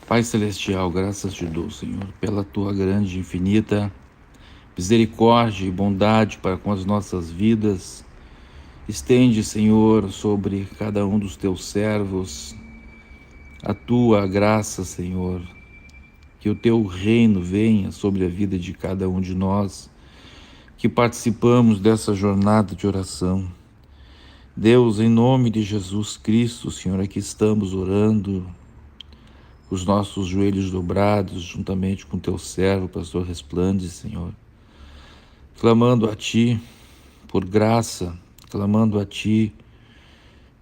Pai Celestial, graças te dou, Senhor, pela tua grande e infinita misericórdia e bondade para com as nossas vidas. Estende, Senhor, sobre cada um dos teus servos a tua graça, Senhor. Que o teu reino venha sobre a vida de cada um de nós que participamos dessa jornada de oração. Deus, em nome de Jesus Cristo, Senhor, aqui estamos orando, os nossos joelhos dobrados, juntamente com teu servo, pastor Resplande, Senhor, clamando a ti por graça, clamando a ti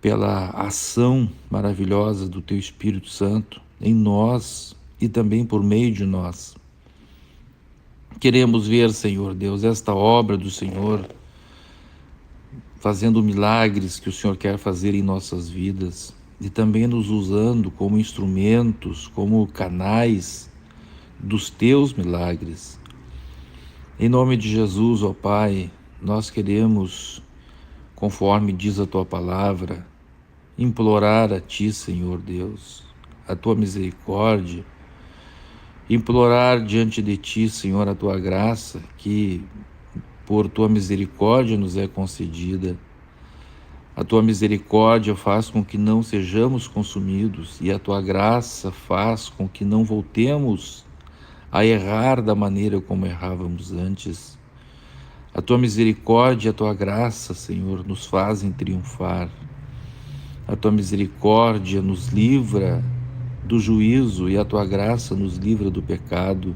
pela ação maravilhosa do teu Espírito Santo em nós e também por meio de nós. Queremos ver, Senhor Deus, esta obra do Senhor fazendo milagres que o Senhor quer fazer em nossas vidas e também nos usando como instrumentos, como canais dos teus milagres. Em nome de Jesus, ó Pai, nós queremos, conforme diz a tua palavra, implorar a ti, Senhor Deus, a tua misericórdia, implorar diante de ti, Senhor, a tua graça, que por tua misericórdia nos é concedida. A tua misericórdia faz com que não sejamos consumidos e a tua graça faz com que não voltemos a errar da maneira como errávamos antes. A tua misericórdia e a tua graça, Senhor, nos fazem triunfar. A tua misericórdia nos livra do juízo e a tua graça nos livra do pecado.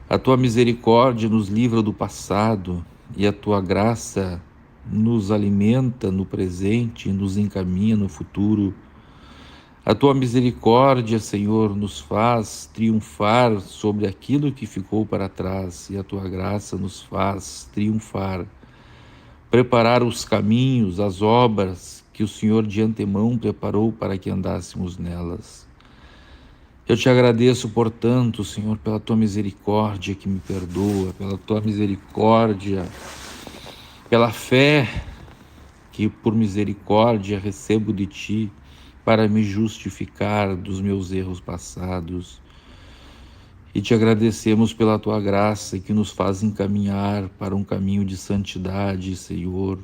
A tua misericórdia nos livra do passado e a tua graça nos alimenta no presente e nos encaminha no futuro. A tua misericórdia, Senhor, nos faz triunfar sobre aquilo que ficou para trás e a tua graça nos faz triunfar, preparar os caminhos, as obras que o Senhor de antemão preparou para que andássemos nelas. Eu te agradeço, portanto, Senhor, pela tua misericórdia que me perdoa, pela tua misericórdia, pela fé que por misericórdia recebo de ti para me justificar dos meus erros passados. E te agradecemos pela tua graça que nos faz encaminhar para um caminho de santidade, Senhor.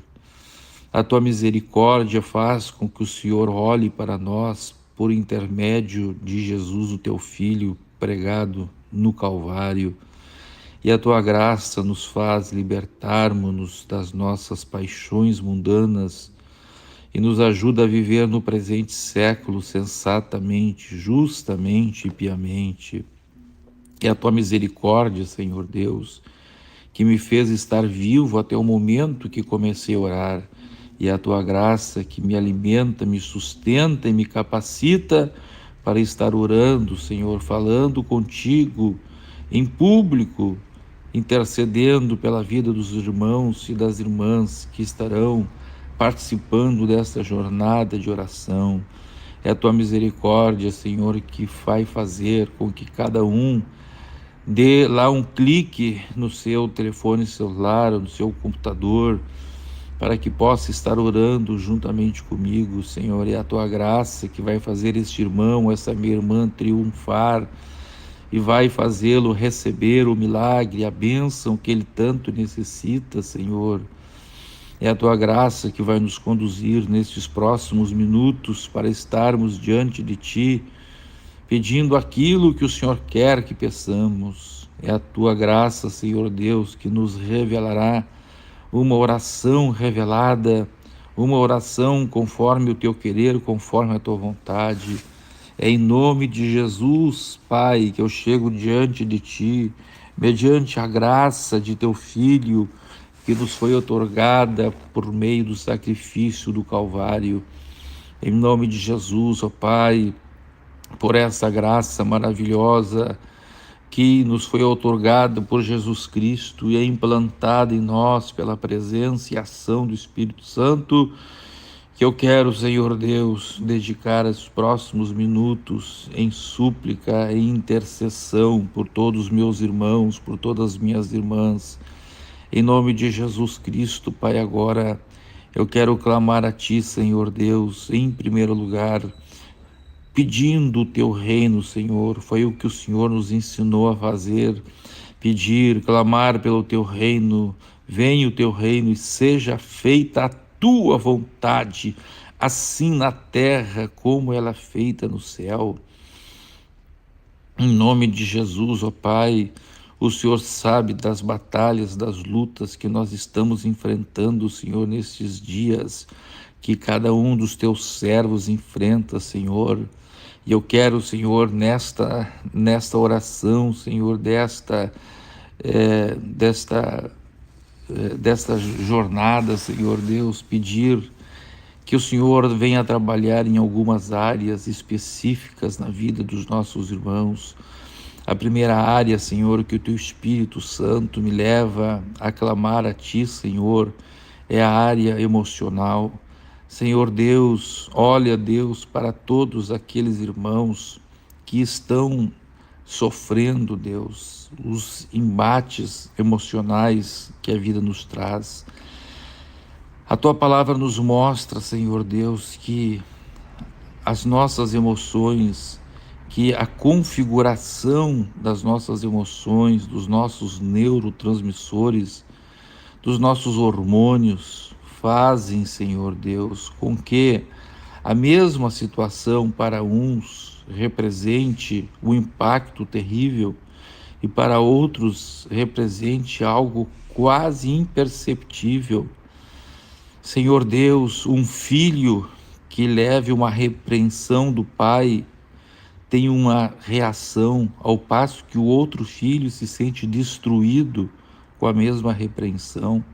A tua misericórdia faz com que o Senhor olhe para nós por intermédio de Jesus, o teu Filho, pregado no Calvário. E a tua graça nos faz libertarmos-nos das nossas paixões mundanas e nos ajuda a viver no presente século sensatamente, justamente e piamente. É a tua misericórdia, Senhor Deus, que me fez estar vivo até o momento que comecei a orar. E é a tua graça que me alimenta, me sustenta e me capacita para estar orando, Senhor, falando contigo em público, intercedendo pela vida dos irmãos e das irmãs que estarão participando dessa jornada de oração. É a tua misericórdia, Senhor, que vai fazer com que cada um dê lá um clique no seu telefone celular ou no seu computador, para que possa estar orando juntamente comigo, Senhor. É a tua graça que vai fazer este irmão, essa minha irmã triunfar e vai fazê-lo receber o milagre, a bênção que ele tanto necessita, Senhor. É a tua graça que vai nos conduzir nestes próximos minutos para estarmos diante de ti, pedindo aquilo que o Senhor quer que peçamos. É a tua graça, Senhor Deus, que nos revelará uma oração revelada, uma oração conforme o teu querer, conforme a tua vontade. É em nome de Jesus, Pai, que eu chego diante de ti, mediante a graça de teu Filho, que nos foi otorgada por meio do sacrifício do Calvário. Em nome de Jesus, ó Pai, por essa graça maravilhosa que nos foi otorgada por Jesus Cristo e é implantada em nós pela presença e ação do Espírito Santo, que eu quero, Senhor Deus, dedicar os próximos minutos em súplica e intercessão por todos os meus irmãos, por todas as minhas irmãs. Em nome de Jesus Cristo, Pai, agora eu quero clamar a Ti, Senhor Deus, em primeiro lugar, pedindo o teu reino, Senhor. Foi o que o Senhor nos ensinou a fazer, pedir, clamar pelo teu reino. Venha o teu reino e seja feita a tua vontade, assim na terra como ela é feita no céu. Em nome de Jesus, ó Pai, o Senhor sabe das batalhas, das lutas que nós estamos enfrentando, Senhor, nestes dias, que cada um dos teus servos enfrenta, Senhor. E eu quero, Senhor, nesta oração, Senhor, desta jornada, Senhor Deus, pedir que o Senhor venha trabalhar em algumas áreas específicas na vida dos nossos irmãos. A primeira área, Senhor, que o Teu Espírito Santo me leva a clamar a Ti, Senhor, é a área emocional. Senhor Deus, olha, Deus, para todos aqueles irmãos que estão sofrendo, Deus, os embates emocionais que a vida nos traz. A Tua palavra nos mostra, Senhor Deus, que as nossas emoções, que a configuração das nossas emoções, dos nossos neurotransmissores, dos nossos hormônios, fazem, Senhor Deus, com que a mesma situação para uns represente um impacto terrível e para outros represente algo quase imperceptível. Senhor Deus, um filho que leve uma repreensão do pai tem uma reação, ao passo que o outro filho se sente destruído com a mesma repreensão.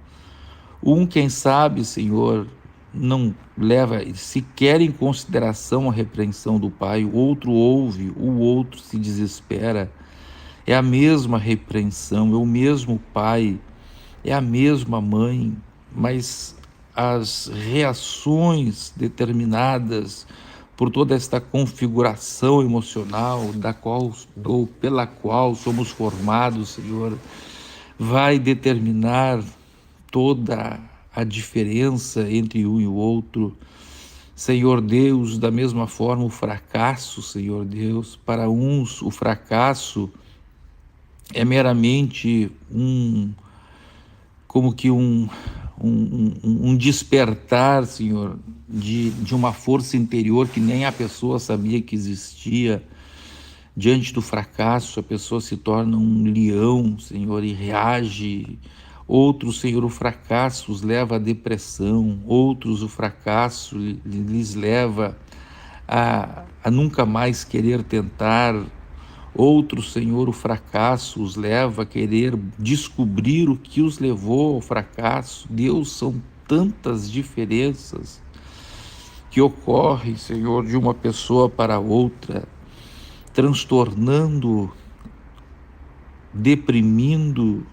Quem sabe, Senhor, não leva sequer em consideração a repreensão do pai, o outro ouve, o outro se desespera. É a mesma repreensão, é o mesmo pai, é a mesma mãe, mas as reações determinadas por toda esta configuração emocional pela qual somos formados, Senhor, vai determinar toda a diferença entre um e o outro. Senhor Deus, da mesma forma o fracasso, Senhor Deus, para uns o fracasso é meramente como que um despertar, Senhor, de uma força interior que nem a pessoa sabia que existia. Diante do fracasso, a pessoa se torna um leão, Senhor, e reage. Outros, Senhor, o fracasso os leva à depressão. Outros, o fracasso lhes leva a nunca mais querer tentar. Outros, Senhor, o fracasso os leva a querer descobrir o que os levou ao fracasso. Deus, são tantas diferenças que ocorrem, Senhor, de uma pessoa para outra, transtornando, deprimindo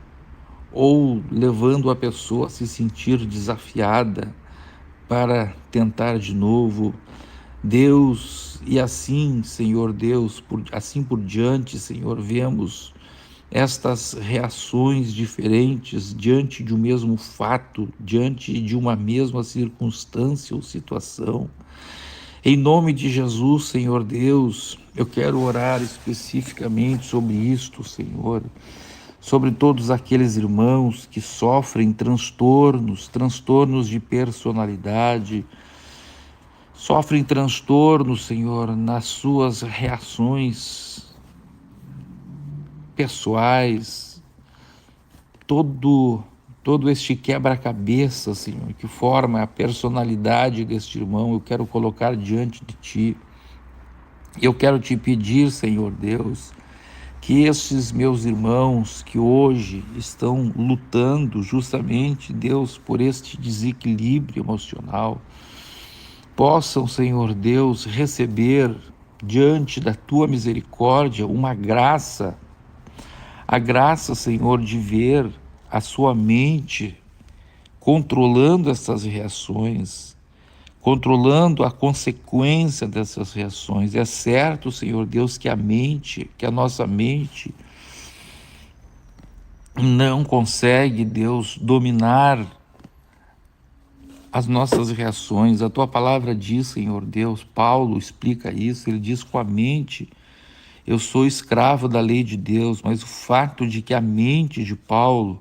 ou levando a pessoa a se sentir desafiada para tentar de novo. Deus, e assim, Senhor Deus, assim por diante, Senhor, vemos estas reações diferentes diante de um mesmo fato, diante de uma mesma circunstância ou situação. Em nome de Jesus, Senhor Deus, eu quero orar especificamente sobre isto, Senhor, sobre todos aqueles irmãos que sofrem transtornos de personalidade, sofrem transtornos, Senhor, nas suas reações pessoais, todo este quebra-cabeça, Senhor, que forma a personalidade deste irmão, eu quero colocar diante de Ti. Eu quero Te pedir, Senhor Deus, que esses meus irmãos que hoje estão lutando justamente, Deus, por este desequilíbrio emocional, possam, Senhor Deus, receber diante da Tua misericórdia uma graça, a graça, Senhor, de ver a sua mente controlando essas reações, controlando a consequência dessas reações. É certo, Senhor Deus, que a nossa mente não consegue, Deus, dominar as nossas reações. A tua palavra diz, Senhor Deus, Paulo explica isso, ele diz: com a mente eu sou escravo da lei de Deus, mas o fato de que a mente de Paulo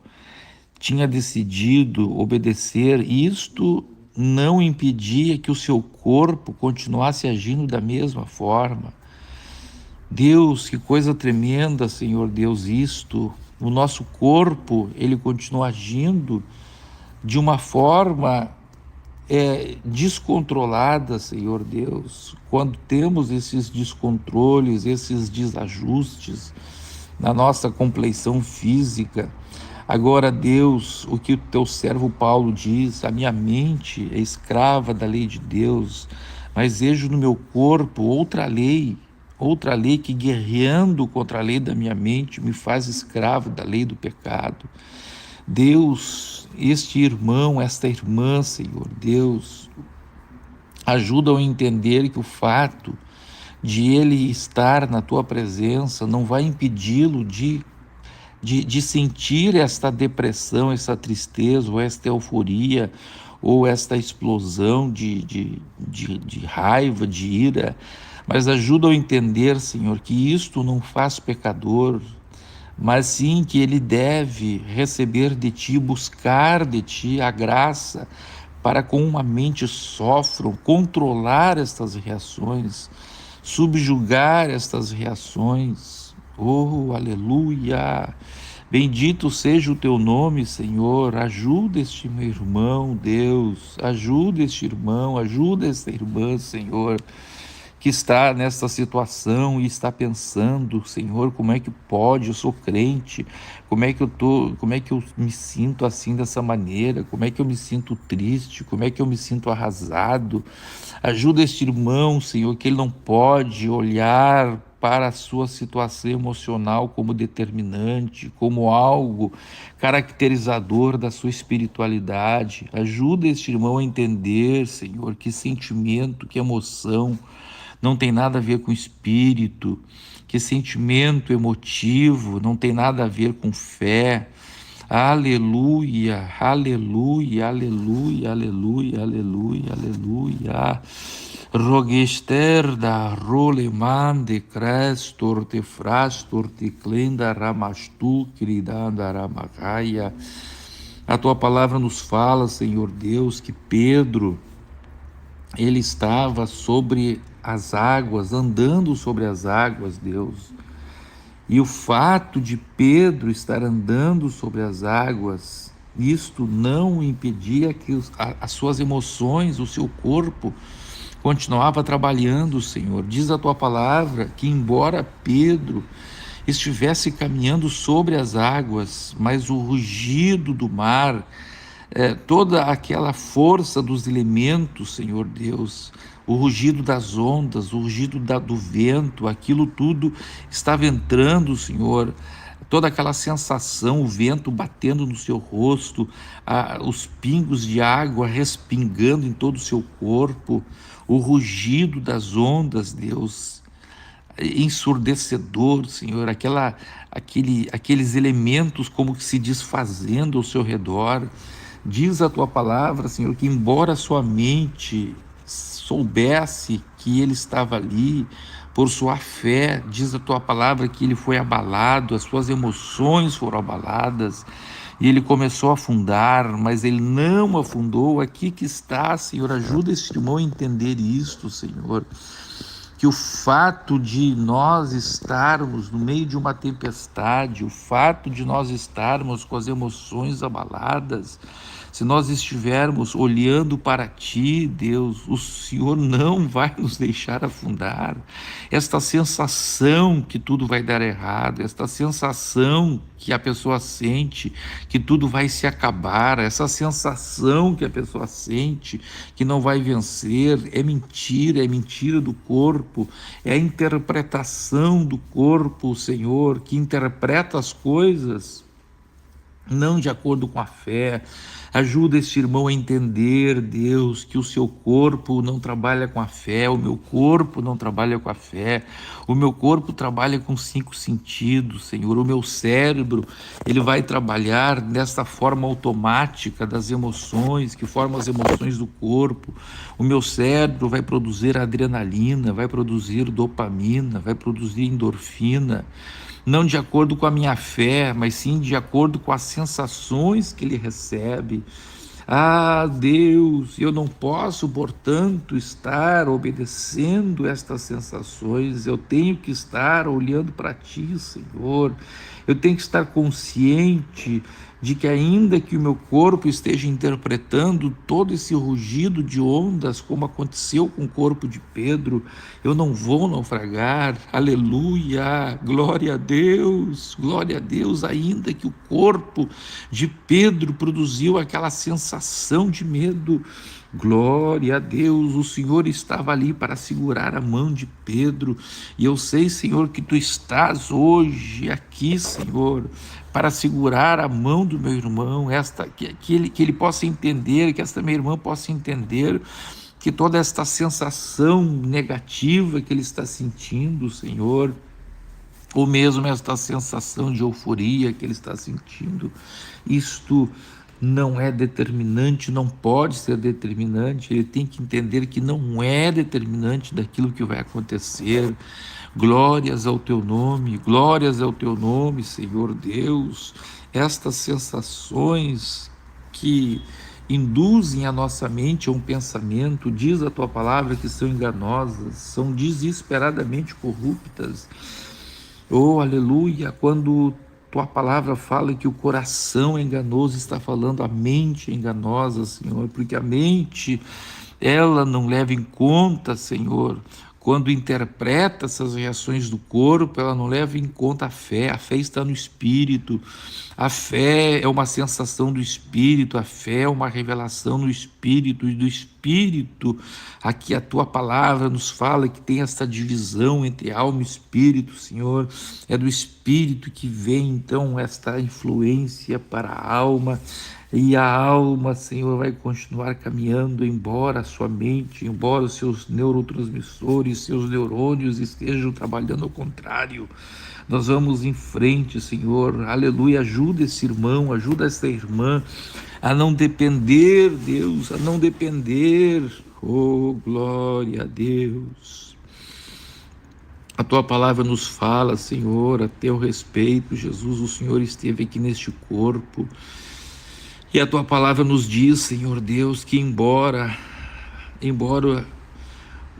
tinha decidido obedecer, isto não impedia que o seu corpo continuasse agindo da mesma forma. Deus, que coisa tremenda, Senhor Deus, isto. O nosso corpo, ele continua agindo de uma forma descontrolada, Senhor Deus. Quando temos esses descontroles, esses desajustes na nossa compleição física, agora, Deus, o que o teu servo Paulo diz: a minha mente é escrava da lei de Deus, mas vejo no meu corpo outra lei que, guerreando contra a lei da minha mente, me faz escravo da lei do pecado. Deus, este irmão, esta irmã, Senhor Deus, ajuda a entender que o fato de ele estar na tua presença não vai impedi-lo de sentir esta depressão, essa tristeza, ou esta euforia, ou esta explosão de raiva, de ira, mas ajuda a entender, Senhor, que isto não faz pecador, mas sim que ele deve receber de ti, buscar de ti a graça para, com uma mente sófrão, controlar estas reações, subjugar estas reações. Oh, aleluia! Bendito seja o teu nome, Senhor. Ajuda este meu irmão, Deus. Ajuda este irmão, ajuda esta irmã, Senhor, que está nessa situação e está pensando: Senhor, como é que pode? Eu sou crente. Como é que eu me sinto assim, dessa maneira? Como é que eu me sinto triste? Como é que eu me sinto arrasado? Ajuda este irmão, Senhor, que ele não pode olhar para a sua situação emocional como determinante, como algo caracterizador da sua espiritualidade. Ajuda este irmão a entender, Senhor, que sentimento, que emoção não tem nada a ver com espírito, que sentimento emotivo não tem nada a ver com fé. Aleluia, aleluia, aleluia, aleluia, aleluia, aleluia. Rogester da roleman de crestor te frastor te clenda ramastu queridanda ramagaia. A tua palavra nos fala, Senhor Deus, que Pedro, ele estava sobre as águas, andando sobre as águas, Deus. E o fato de Pedro estar andando sobre as águas, isto não impedia que as suas emoções, o seu corpo, continuava trabalhando, Senhor. Diz a tua palavra que, embora Pedro estivesse caminhando sobre as águas, mas o rugido do mar, toda aquela força dos elementos, Senhor Deus, o rugido das ondas, o rugido do vento, aquilo tudo estava entrando, Senhor, toda aquela sensação, o vento batendo no seu rosto, os pingos de água respingando em todo o seu corpo, o rugido das ondas, Deus, ensurdecedor, Senhor, aqueles elementos como que se desfazendo ao seu redor. Diz a tua palavra, Senhor, que embora a sua mente soubesse que ele estava ali, por sua fé, diz a tua palavra que ele foi abalado, as suas emoções foram abaladas, e ele começou a afundar, mas ele não afundou. Aqui que está, Senhor, ajuda esse irmão a entender isto, Senhor, que o fato de nós estarmos no meio de uma tempestade, o fato de nós estarmos com as emoções abaladas, se nós estivermos olhando para ti, Deus, o Senhor não vai nos deixar afundar. Esta sensação que tudo vai dar errado, esta sensação que a pessoa sente que tudo vai se acabar, essa sensação que a pessoa sente que não vai vencer, é mentira do corpo, é a interpretação do corpo, Senhor, que interpreta as coisas não de acordo com a fé. Ajuda este irmão a entender, Deus, que o seu corpo não trabalha com a fé, o meu corpo não trabalha com a fé, o meu corpo trabalha com 5 sentidos, Senhor. O meu cérebro, ele vai trabalhar dessa forma automática das emoções, que formam as emoções do corpo. O meu cérebro vai produzir adrenalina, vai produzir dopamina, vai produzir endorfina, não de acordo com a minha fé, mas sim de acordo com as sensações que ele recebe. Ah, Deus, eu não posso, portanto, estar obedecendo estas sensações, eu tenho que estar olhando para Ti, Senhor. Eu tenho que estar consciente de que, ainda que o meu corpo esteja interpretando todo esse rugido de ondas, como aconteceu com o corpo de Pedro, eu não vou naufragar. Aleluia, glória a Deus, ainda que o corpo de Pedro produziu aquela sensação de medo. Glória a Deus, o Senhor estava ali para segurar a mão de Pedro, e eu sei, Senhor, que Tu estás hoje aqui, Senhor, para segurar a mão do meu irmão, que ele possa entender, que esta minha irmã possa entender que toda esta sensação negativa que ele está sentindo, Senhor, ou mesmo esta sensação de euforia que ele está sentindo, isto não é determinante, não pode ser determinante. Ele tem que entender que não é determinante daquilo que vai acontecer. Glórias ao Teu nome, Senhor Deus. Estas sensações que induzem a nossa mente a um pensamento, diz a Tua palavra que são enganosas, são desesperadamente corruptas. Oh, aleluia, quando Tua palavra fala que o coração é enganoso, está falando a mente é enganosa, Senhor, porque a mente, ela não leva em conta, Senhor, quando interpreta essas reações do corpo, ela não leva em conta a fé está no Espírito, a fé é uma sensação do Espírito, a fé é uma revelação no Espírito, e do Espírito, aqui a Tua palavra nos fala que tem essa divisão entre alma e Espírito, Senhor, é do Espírito que vem então esta influência para a alma, e a alma, Senhor, vai continuar caminhando, embora a sua mente, embora os seus neurotransmissores, seus neurônios estejam trabalhando ao contrário. Nós vamos em frente, Senhor, aleluia, ajuda esse irmão, ajuda essa irmã a não depender, Deus, a não depender, oh, glória a Deus. A Tua palavra nos fala, Senhor, a Teu respeito, Jesus, o Senhor esteve aqui neste corpo, e a Tua palavra nos diz, Senhor Deus, que embora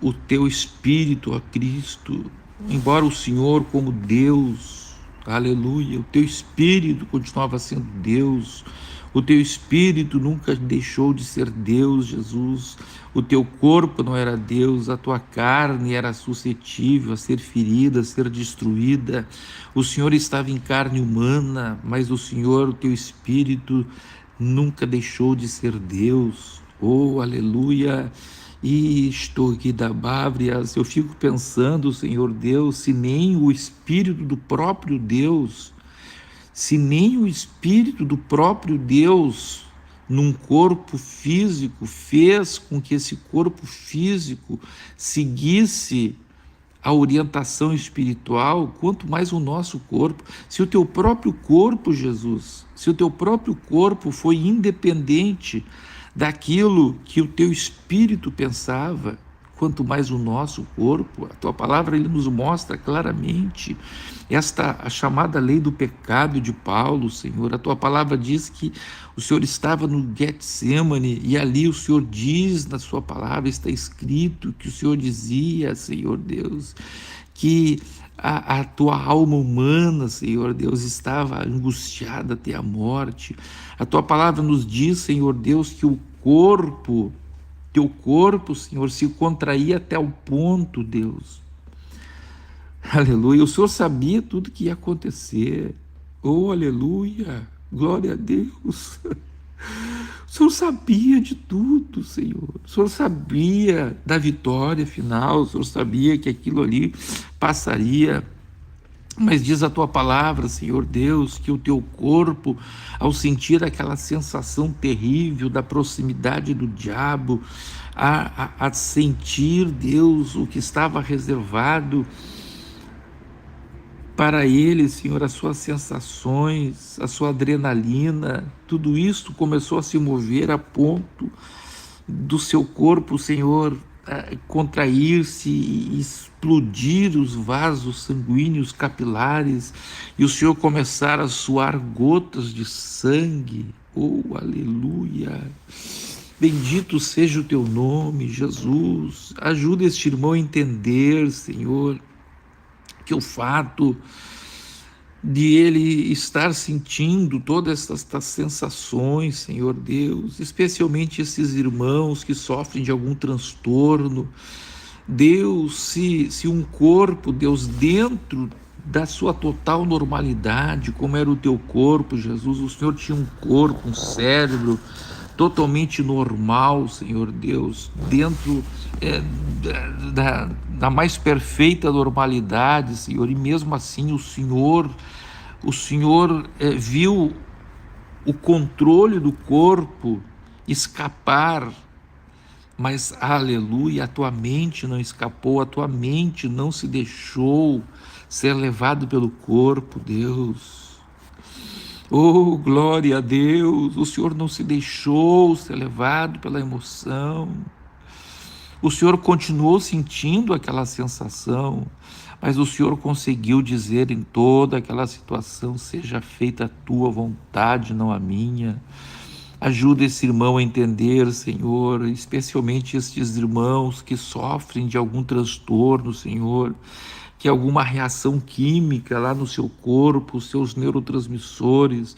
o Teu Espírito, ó Cristo, embora o Senhor como Deus, aleluia, o Teu Espírito continuava sendo Deus, o Teu Espírito nunca deixou de ser Deus, Jesus, o Teu corpo não era Deus, a Tua carne era suscetível a ser ferida, a ser destruída, o Senhor estava em carne humana, mas o Senhor, o Teu Espírito, nunca deixou de ser Deus, oh, aleluia. E estou aqui da Bábrias, eu fico pensando, Senhor Deus, se nem o Espírito do próprio Deus, num corpo físico, fez com que esse corpo físico seguisse a orientação espiritual, quanto mais o nosso corpo. Se o Teu próprio corpo, Jesus, se o Teu próprio corpo foi independente daquilo que o Teu Espírito pensava, quanto mais o nosso corpo. A Tua palavra ele nos mostra claramente a chamada lei do pecado de Paulo, Senhor. A Tua palavra diz que o Senhor estava no Getsemane, e ali o Senhor diz na Sua palavra, está escrito que o Senhor dizia, Senhor Deus, que a Tua alma humana, Senhor Deus, estava angustiada até a morte. A Tua palavra nos diz, Senhor Deus, que o Teu corpo, Senhor, se contraía até o ponto, Deus. Aleluia. O Senhor sabia tudo que ia acontecer. Oh, aleluia. Glória a Deus. O Senhor sabia de tudo, Senhor. O Senhor sabia da vitória final. O Senhor sabia que aquilo ali passaria. Mas diz a tua palavra, Senhor Deus, que o teu corpo, ao sentir aquela sensação terrível da proximidade do diabo, a sentir, Deus, o que estava reservado para ele, Senhor, as suas sensações, a sua adrenalina, tudo isso começou a se mover a ponto do seu corpo, Senhor, contrair-se e explodir os vasos sanguíneos capilares, e o Senhor começar a suar gotas de sangue. Oh, aleluia! Bendito seja o teu nome, Jesus. Ajuda este irmão a entender, Senhor, que o fato de ele estar sentindo todas estas sensações, Senhor Deus, especialmente esses irmãos que sofrem de algum transtorno, Deus, se um corpo, Deus, dentro da sua total normalidade, como era o teu corpo, Jesus, o Senhor tinha um corpo, um cérebro totalmente normal, Senhor Deus, dentro da mais perfeita normalidade, Senhor, e mesmo assim o Senhor viu o controle do corpo escapar, mas, aleluia, a tua mente não escapou, a tua mente não se deixou ser levado pelo corpo, Deus. Oh, glória a Deus, o Senhor não se deixou ser levado pela emoção. O Senhor continuou sentindo aquela sensação, mas o Senhor conseguiu dizer em toda aquela situação: seja feita a tua vontade, não a minha. Ajuda esse irmão a entender, Senhor, especialmente estes irmãos que sofrem de algum transtorno, Senhor, que alguma reação química lá no seu corpo, os seus neurotransmissores,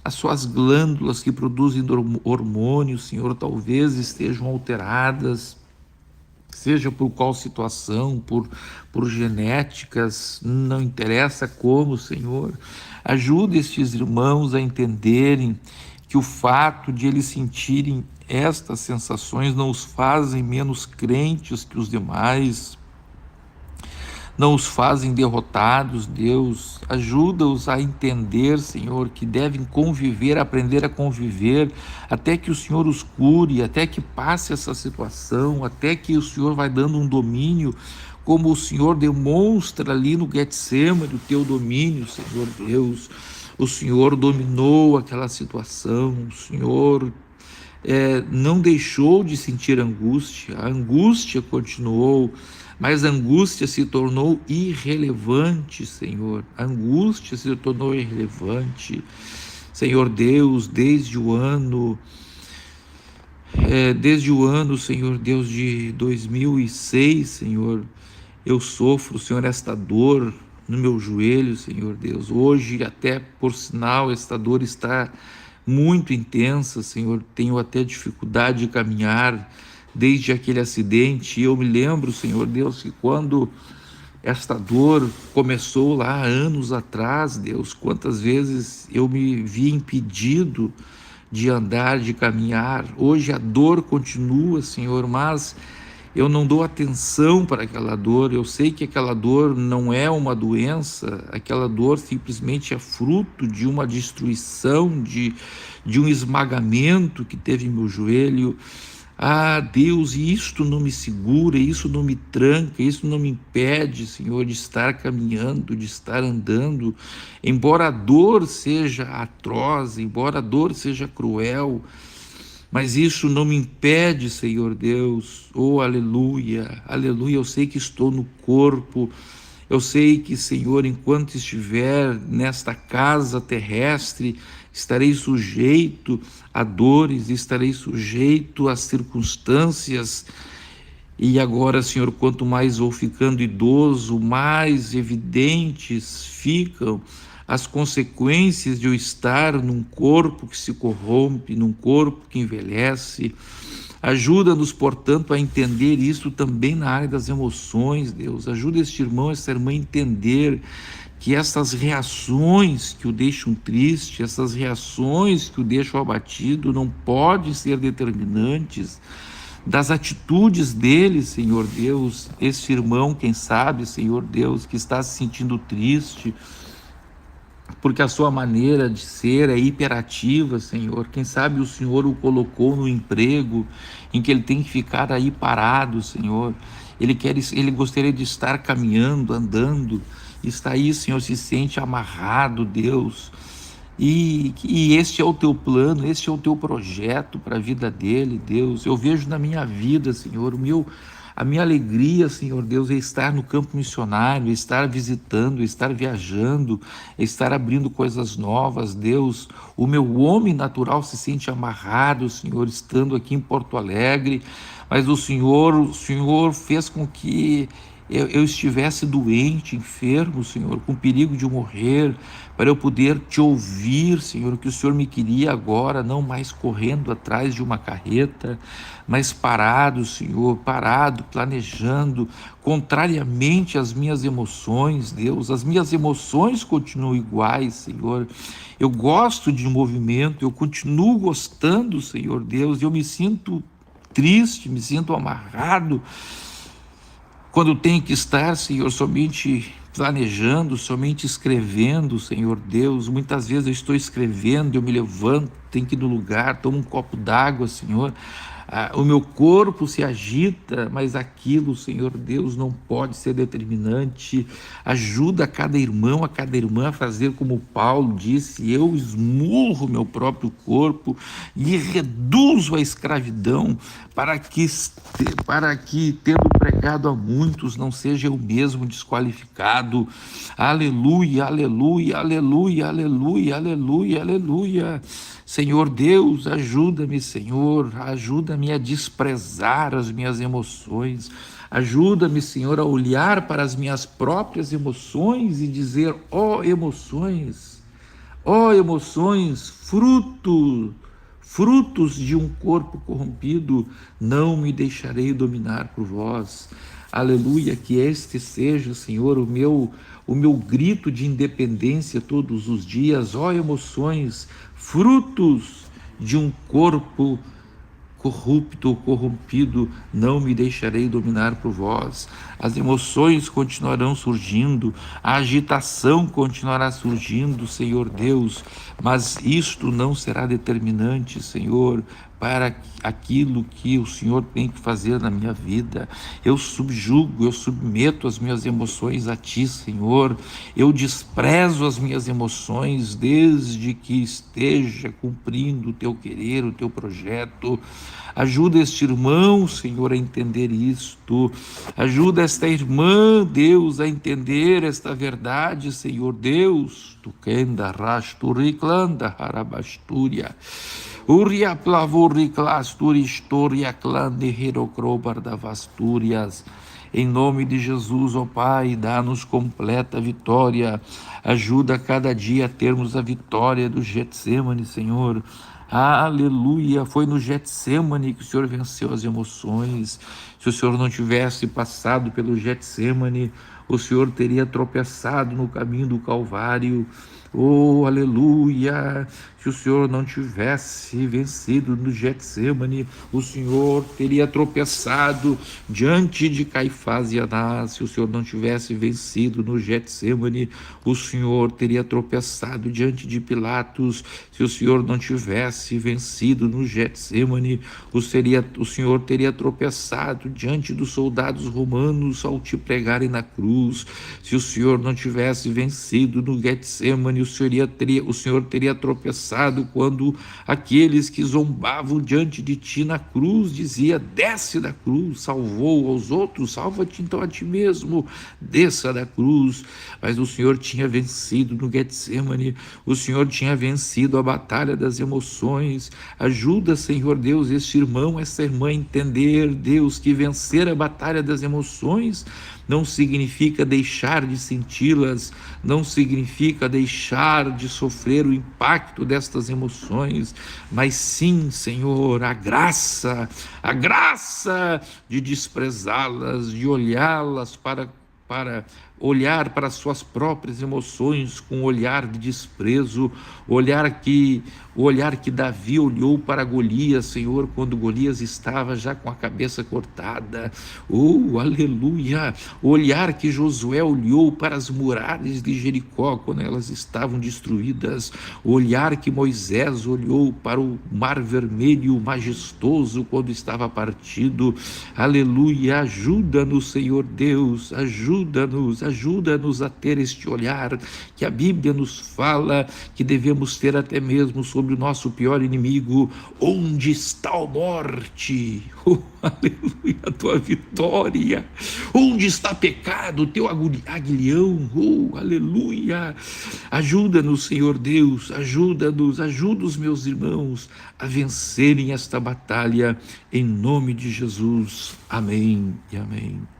as suas glândulas que produzem hormônios, Senhor, talvez estejam alteradas, seja por qual situação, por genéticas, não interessa como, Senhor. Ajuda estes irmãos a entenderem que o fato de eles sentirem estas sensações não os fazem menos crentes que os demais, não os fazem derrotados, Deus. Ajuda-os a entender, Senhor, que devem conviver, aprender a conviver, até que o Senhor os cure, até que passe essa situação, até que o Senhor vai dando um domínio, como o Senhor demonstra ali no Getsêmani, o teu domínio, Senhor Deus. O Senhor dominou aquela situação, o Senhor não deixou de sentir angústia, a angústia continuou, mas a angústia se tornou irrelevante, Senhor. A angústia se tornou irrelevante, Senhor Deus, desde o ano, Senhor Deus, de 2006, Senhor, eu sofro, Senhor, esta dor no meu joelho, Senhor Deus. Hoje, até por sinal, esta dor está muito intensa, Senhor. Tenho até dificuldade de caminhar desde aquele acidente. E eu me lembro, Senhor Deus, que quando esta dor começou lá anos atrás, Deus, quantas vezes eu me vi impedido de andar, de caminhar. Hoje a dor continua, Senhor, mas eu não dou atenção para aquela dor. Eu sei que aquela dor não é uma doença, aquela dor simplesmente é fruto de uma destruição, de um esmagamento que teve em meu joelho. Ah, Deus, e isto não me segura, isso não me tranca, isso não me impede, Senhor, de estar caminhando, de estar andando. Embora a dor seja atroz, embora a dor seja cruel, mas isso não me impede, Senhor Deus. Oh, aleluia, aleluia. Eu sei que estou no corpo. Eu sei que, Senhor, enquanto estiver nesta casa terrestre, estarei sujeito a dores, estarei sujeito a circunstâncias. E agora, Senhor, quanto mais vou ficando idoso, mais evidentes ficam as consequências de eu estar num corpo que se corrompe, num corpo que envelhece. Ajuda-nos, portanto, a entender isso também na área das emoções, Deus. Ajuda este irmão, essa irmã a entender que essas reações que o deixam triste, essas reações que o deixam abatido, não podem ser determinantes das atitudes dele, Senhor Deus. Esse irmão, quem sabe, Senhor Deus, que está se sentindo triste, porque a sua maneira de ser é hiperativa, Senhor. Quem sabe o Senhor o colocou no emprego em que ele tem que ficar aí parado, Senhor. Ele gostaria de estar caminhando, andando, está aí, Senhor, se sente amarrado, Deus. E este é o teu plano, este é o teu projeto para a vida dele, Deus. Eu vejo na minha vida, Senhor, a minha alegria, Senhor Deus, é estar no campo missionário, é estar visitando, é estar viajando, é estar abrindo coisas novas, Deus. O meu homem natural se sente amarrado, Senhor, estando aqui em Porto Alegre, mas o Senhor fez com que eu estivesse doente, enfermo, Senhor, com perigo de morrer, para eu poder te ouvir, Senhor, que o Senhor me queria agora, não mais correndo atrás de uma carreta, mas parado, Senhor, parado, planejando, contrariamente às minhas emoções, Deus. As minhas emoções continuam iguais, Senhor. Eu gosto de movimento, eu continuo gostando, Senhor Deus, eu me sinto triste, me sinto amarrado, quando tenho que estar, Senhor, somente planejando, somente escrevendo, Senhor Deus. Muitas vezes eu estou escrevendo, eu me levanto, tenho que ir no lugar, tomo um copo d'água, Senhor. O meu corpo se agita, mas aquilo, Senhor Deus, não pode ser determinante. Ajuda cada irmão, a cada irmã a fazer como Paulo disse: eu esmurro meu próprio corpo e reduzo a escravidão, para que, tendo pregado a muitos, não seja eu mesmo desqualificado. Aleluia, aleluia, aleluia, aleluia, aleluia, aleluia. Senhor Deus, ajuda-me, Senhor, ajuda-me a desprezar as minhas emoções, ajuda-me, Senhor, a olhar para as minhas próprias emoções e dizer: ó emoções, frutos de um corpo corrompido, não me deixarei dominar por vós. Aleluia, que este seja, Senhor, o meu grito de independência todos os dias. Ó emoções, frutos de um corpo corrupto ou corrompido, não me deixarei dominar por vós. As emoções continuarão surgindo, a agitação continuará surgindo, Senhor Deus, mas isto não será determinante, Senhor, para aquilo que o Senhor tem que fazer na minha vida. Eu subjugo, eu submeto as minhas emoções a Ti, Senhor. Eu desprezo as minhas emoções desde que esteja cumprindo o Teu querer, o Teu projeto. Ajuda este irmão, Senhor, a entender isto. Ajuda esta irmã, Deus, a entender esta verdade, Senhor Deus. Tukenda rasturiklanda harabastúria. Uria plavuriclasturi história clande herocrobar da vastúrias. Em nome de Jesus, ó Pai, dá-nos completa vitória. Ajuda cada dia a termos a vitória do Getsêmani, Senhor. Aleluia, foi no Getsêmani que o Senhor venceu as emoções. Se o Senhor não tivesse passado pelo Getsêmani, o Senhor teria tropeçado no caminho do Calvário. Oh, aleluia! Se o Senhor não tivesse vencido no Getsêmani, o Senhor teria tropeçado diante de Caifás e Anás. Se o Senhor não tivesse vencido no Getsêmani, o Senhor teria tropeçado diante de Pilatos. Se o Senhor não tivesse vencido no Getsêmani, o Senhor teria tropeçado diante dos soldados romanos ao te pregarem na cruz. Se o Senhor não tivesse vencido no Getsêmani, o Senhor teria tropeçado quando aqueles que zombavam diante de ti na cruz dizia: desce da cruz. Salvou aos outros, salva-te então a ti mesmo, desça da cruz. Mas o Senhor tinha vencido no Getsêmani, o Senhor tinha vencido a batalha das emoções. Ajuda, Senhor Deus, este irmão, essa irmã a entender, Deus, que vencer a batalha das emoções não significa deixar de senti-las, não significa deixar de sofrer o impacto destas emoções, mas sim, Senhor, a graça de desprezá-las, de olhá-las para olhar para suas próprias emoções com um olhar de desprezo, o olhar que Davi olhou para Golias, Senhor, quando Golias estava já com a cabeça cortada. Oh, aleluia! O olhar que Josué olhou para as muralhas de Jericó quando elas estavam destruídas, o olhar que Moisés olhou para o mar vermelho majestoso quando estava partido. Aleluia! Ajuda-nos, Senhor Deus, ajuda-nos a ter este olhar que a Bíblia nos fala que devemos ter até mesmo sobre o nosso pior inimigo. Onde está a morte? Oh, aleluia, a tua vitória. Onde está pecado, o teu aguilhão? Oh, aleluia. Ajuda-nos, Senhor Deus, ajuda os meus irmãos a vencerem esta batalha, em nome de Jesus. Amém e amém.